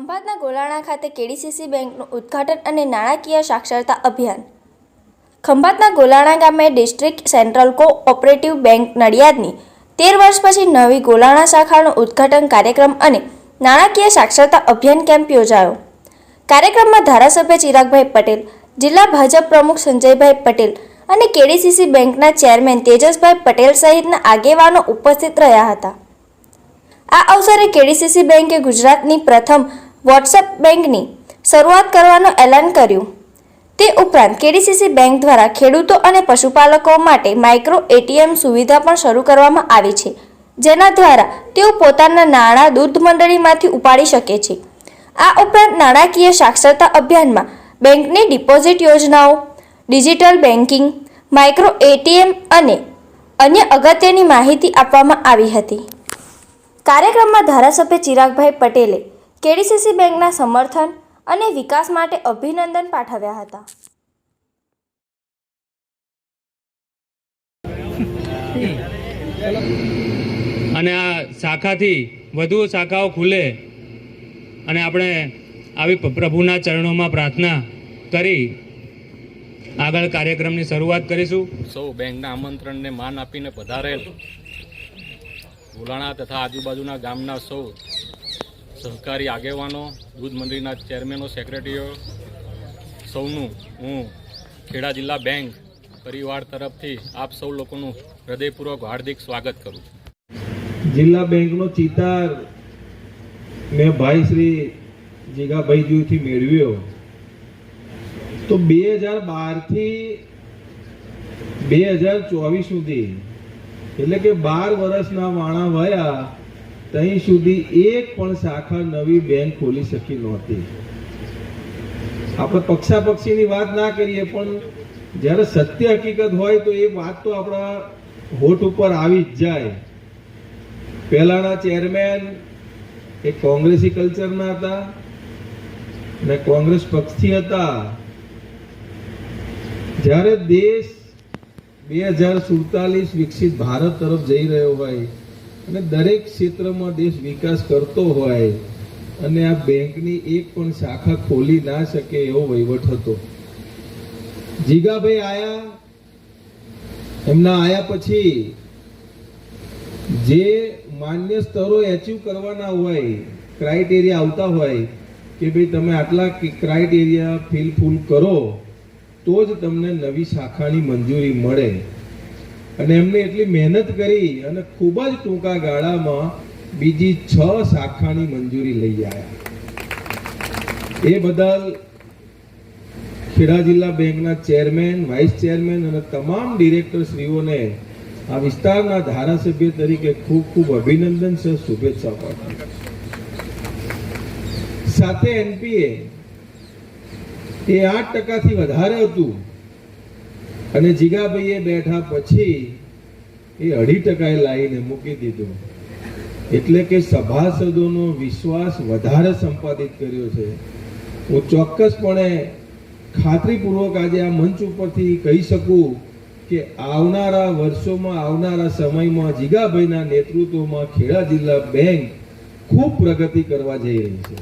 ખંભાતના ગોલાણા ખાતે કેડીસીસી બેંકનું ઉદ્ઘાટન અને નાણાકીય સાક્ષરતા અભિયાન. ખંભાતના ગોલાણા ગામે ડિસ્ટ્રિક્ટ સેન્ટ્રલ કોઓપરેટિવ બેંક નડિયાદની 13 વર્ષ પછી નવી ગોલાણા શાખાનું ઉદ્ઘાટન કાર્યક્રમ અને નાણાકીય સાક્ષરતા અભિયાન કેમ્પ યોજાયો. કાર્યક્રમમાં ધારાસભ્ય ચિરાગભાઈ પટેલ, જિલ્લા ભાજપ પ્રમુખ સંજયભાઈ પટેલ અને કેડીસીસી બેંકના ચેરમેન તેજસભાઈ પટેલ સહિતના આગેવાનો ઉપસ્થિત રહ્યા હતા. આ અવસરે કેડીસીસી બેંકે ગુજરાતની પ્રથમ વોટ્સએપ બેંકની શરૂઆત કરવાનું એલાન કર્યું. તે ઉપરાંત કેડીસીસી બેંક દ્વારા ખેડૂતો અને પશુપાલકો માટે માઇક્રો એટીએમ સુવિધા પણ શરૂ કરવામાં આવી છે, જેના દ્વારા તેઓ પોતાના નાણાં દૂધ મંડળીમાંથી ઉપાડી શકે છે. આ ઉપરાંત નાણાકીય સાક્ષરતા અભિયાનમાં બેંકની ડિપોઝિટ યોજનાઓ, ડિજિટલ બેન્કિંગ, માઇક્રો એટીએમ અને અન્ય અગત્યની માહિતી આપવામાં આવી હતી. કાર્યક્રમમાં ધારાસભ્ય ચિરાગભાઈ પટેલે કેડીસીસી બેંકના સમર્થન અને વિકાસ માટે અભિનંદન પાઠવ્યા હતા. અને આ શાખાથી વધુ શાખાઓ ખુલે અને આપણે આવી પ્રભુના ચરણોમાં પ્રાર્થના કરી આગળ કાર્યક્રમની શરૂઆત કરીશું. સૌ બેંકના આમંત્રણને માન આપીને પધારેલ ગોલાણા તથા આજુબાજુના ગામના સૌ સહકારી આગેવાનો, દૂધ મંડળીના ચેરમેનો, સેક્રેટરીઓ સૌનું હું ખેડા જિલ્લા બેંક પરિવાર તરફથી આપ સૌ લોકોનું હૃદયપૂર્વક હાર્દિક સ્વાગત કરું છું. જિલ્લા બેંકનો ચિતાર મેં ભાઈ શ્રી જીગાભાઈજીથી મેળવ્યો તો 2012 થી 2024 સુધી, એટલે કે 12 વર્ષના વાણા વયા ત્યાં સુધી એક પણ શાખા નવી બેંક ખોલી શકી નહોતી. આપણે પક્ષાપક્ષીની વાત ના કરીએ, પણ જ્યારે સત્ય હકીકત હોય તો એ વાત તો આપણા હોઠ ઉપર આવી જ જાય. પહેલાના ચેરમેન એ કોંગ્રેસી કલ્ચરના હતા અને કોંગ્રેસ પક્ષથી હતા. જ્યારે દેશ 2047 વિકસિત ભારત તરફ જઈ રહ્યો હોય અને દરેક ક્ષેત્રમાં દેશ વિકાસ કરતો હોય અને આ બેંકની એક પણ શાખા ખોલી ના શકે એવો વહીવટ હતો. જીગાભાઈ આયા, એમના આયા પછી જે માન્ય સ્તરો એચીવ કરવાના હોય, ક્રાઇટેરિયા આવતા હોય કે ભાઈ તમે આટલા ક્રાઇટેરિયા ફૂલ કરો તો જ તમને નવી શાખાની મંજૂરી મળે. અને એમને એટલી મહેનત કરી અને ખૂબ જ ટૂંકા ગાળામાં બીજી 6 શાખાની મંજૂરી લઈ આવ્યા. એ બદલ ખેડા જિલ્લા બેંકના ચેરમેન, વાઇસ ચેરમેન અને તમામ ડિરેક્ટરશ્રીઓને આ વિસ્તારના ધારાસભ્ય તરીકે ખૂબ ખૂબ અભિનંદન છે, શુભેચ્છા પાઠવું. સાથે એનપીએ એ 8% વધારે હતું અને જીગાભાઈએ બેઠા પછી એ 2.5% લાવીને મૂકી દીધું. એટલે કે સભાસદોનો વિશ્વાસ વધારે સંપાદિત કર્યો છે. હું ચોક્કસપણે ખાતરીપૂર્વક આજે આ મંચ ઉપરથી કહી શકું કે આવનારા વર્ષોમાં, આવનારા સમયમાં જીગાભાઈના નેતૃત્વમાં ખેડા જિલ્લા બેંક ખૂબ પ્રગતિ કરવા જઈ રહી છે.